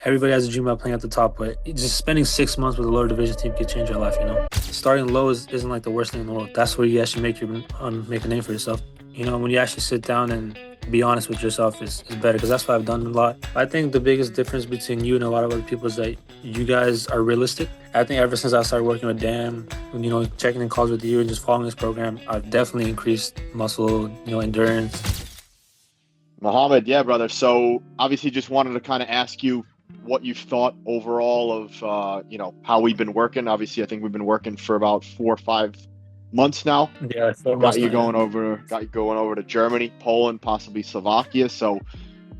everybody has a dream about playing at the top, but just spending 6 months with a lower division team could change your life, you know? Starting low isn't like the worst thing in the world. That's where you actually make a name for yourself. You know, when you actually sit down and be honest with yourself is better, because that's what I've done a lot. I think the biggest difference between you and a lot of other people is that you guys are realistic. I think ever since I started working with Dan, you know, checking in calls with you and just following this program, I've definitely increased muscle, you know, endurance. Mohammed, yeah, brother. So obviously just wanted to kind of ask you what you've thought overall of, how we've been working. Obviously, I think we've been working for about 4 or 5 months now. Yeah, Got you going over to Germany, Poland, possibly Slovakia. So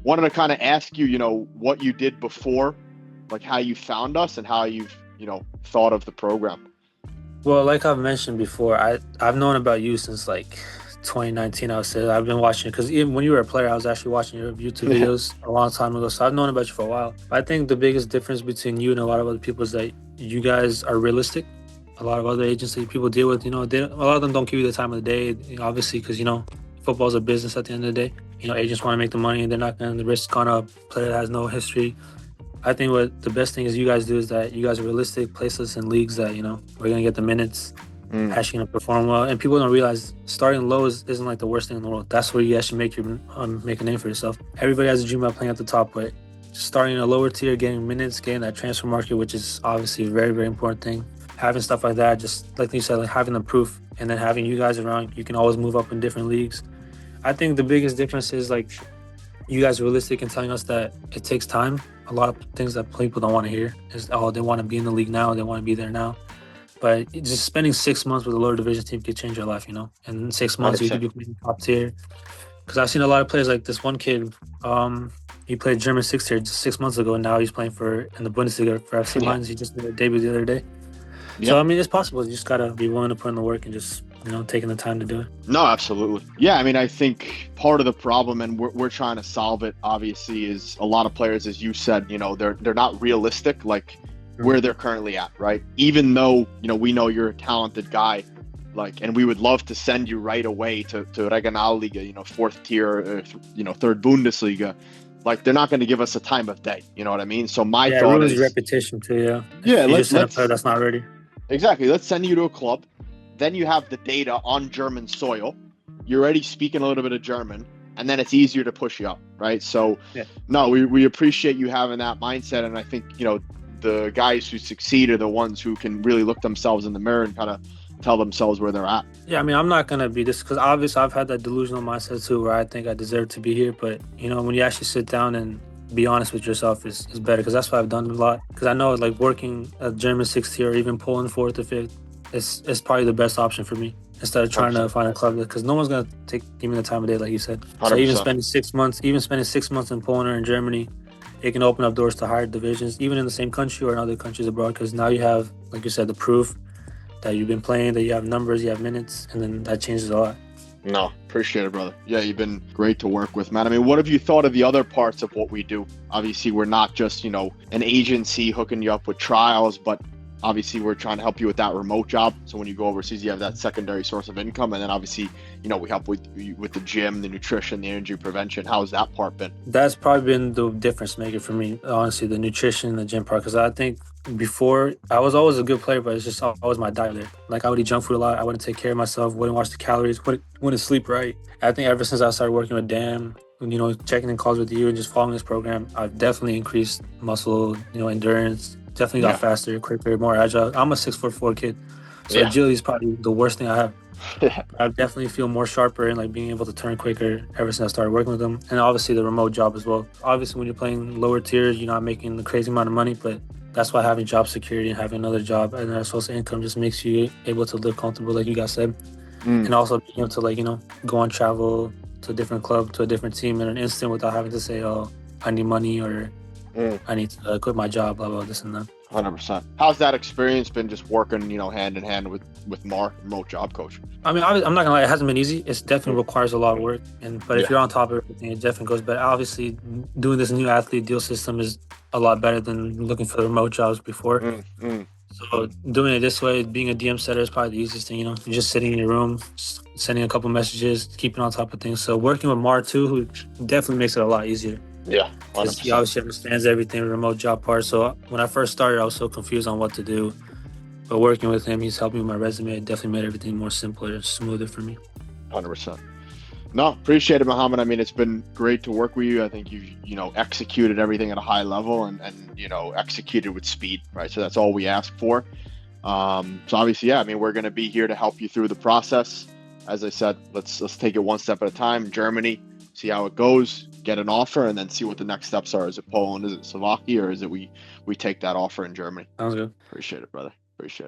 wanted to kind of ask you, what you did before, like how you found us and how you've, thought of the program. Well, like I've mentioned before, I've known about you since like 2019. I would say I've been watching, because even when you were a player, I was actually watching your YouTube videos a long time ago. So I've known about you for a while. I think the biggest difference between you and a lot of other people is that you guys are realistic. A lot of other agency people deal with, a lot of them don't give you the time of the day, obviously, because, football's a business at the end of the day. Agents want to make the money and they're not going to risk on a player that has no history. I think what the best thing is you guys do is that you guys are realistic, place us in leagues that, we're going to get the minutes, actually going to perform well. And people don't realize starting low isn't like the worst thing in the world. That's where you actually make a name for yourself. Everybody has a dream about playing at the top, but starting in a lower tier, getting minutes, getting that transfer market, which is obviously a very, very important thing. Having stuff like that, just like you said, like having the proof, and then having you guys around, you can always move up in different leagues. I think the biggest difference is like you guys are realistic in telling us that it takes time. A lot of things that people don't want to hear is, they want to be in the league now, they want to be there now. But just spending 6 months with a lower division team could change your life, And in 6 months, 100%. You could be playing top tier. Because I've seen a lot of players like this one kid, he played German 6 tier just 6 months ago, and now he's playing in the Bundesliga for FC Mainz. He just did a debut the other day. Yeah. So, it's possible. You just got to be willing to put in the work and just, taking the time to do it. No, absolutely. Yeah, I think part of the problem, and we're trying to solve it, obviously, is a lot of players, as you said, they're not realistic, like where they're currently at, right? Even though, we know you're a talented guy, and we would love to send you right away to Regionalliga, 4th tier, third Bundesliga. They're not going to give us a time of day. You know what I mean? So my thought is repetition too. Yeah. Yeah. Let's send a player that's not ready. Exactly. Let's send you to a club. Then you have the data on German soil. You're already speaking a little bit of German, and then it's easier to push you up, right? So, No, we appreciate you having that mindset, and I think the guys who succeed are the ones who can really look themselves in the mirror and kind of tell themselves where they're at. Yeah, I'm not going to be this, because obviously I've had that delusional mindset too, where I think I deserve to be here. But, when you actually sit down and be honest with yourself is better, because that's what I've done a lot. Because I know working at German 6th tier or even Poland 4th or 5th, it's probably the best option for me, instead of trying 100%. To find a club, because no one's going to give me the time of day, like you said. 100%. So even spending 6 months in Poland or in Germany, it can open up doors to higher divisions, even in the same country or in other countries abroad, because now you have, like you said, the proof that you've been playing, that you have numbers, you have minutes, and then that changes a lot. No, appreciate it, brother. Yeah, you've been great to work with, man. What have you thought of the other parts of what we do? Obviously, we're not just, an agency hooking you up with trials, but obviously we're trying to help you with that remote job. So when you go overseas, you have that secondary source of income. And then obviously, we help with the gym, the nutrition, the injury prevention. How's that part been? That's probably been the difference maker for me, honestly, the nutrition, the gym part. Because I think before, I was always a good player, but it's just always my diet there. I would eat junk food a lot. I wouldn't take care of myself, wouldn't watch the calories, wouldn't sleep right. I think ever since I started working with Dan, checking in calls with you and just following this program, I've definitely increased muscle, endurance. Definitely got faster, quicker, more agile. I'm a 6'4" kid, so agility is probably the worst thing I have. I definitely feel more sharper and being able to turn quicker ever since I started working with them. And obviously the remote job as well. Obviously when you're playing lower tiers, you're not making the crazy amount of money, but that's why having job security and having another job and a source of income just makes you able to live comfortable, like you guys said. And also being able to go on travel to a different club, to a different team in an instant without having to say, oh, I need money, or I need to quit my job, blah, blah, this and that. 100%. How's that experience been, just working, hand in hand with Mark, remote job coach? I'm not gonna lie, it hasn't been easy. It definitely requires a lot of work, but if you're on top of everything, it definitely goes better. Obviously, doing this new athlete deal system is a lot better than looking for remote jobs before. So doing it this way, being a DM setter is probably the easiest thing. You're just sitting in your room, sending a couple messages, keeping on top of things. So working with Mar too, who definitely makes it a lot easier. Yeah, because he 100%. obviously understands everything, the remote job part. So when I first started, I was so confused on what to do. But working with him, he's helped me with my resume. It definitely made everything more simpler and smoother for me. 100%. No, appreciate it, Mohammed. I mean, it's been great to work with you. I think you've executed everything at a high level and executed with speed, right? So that's all we ask for. So obviously, yeah, I mean, we're going to be here to help you through the process. As I said, let's take it one step at a time. Germany, see how it goes, get an offer, and then see what the next steps are. Is it Poland? Is it Slovakia? Or is it we take that offer in Germany? Sounds good. Appreciate it, brother. Appreciate it.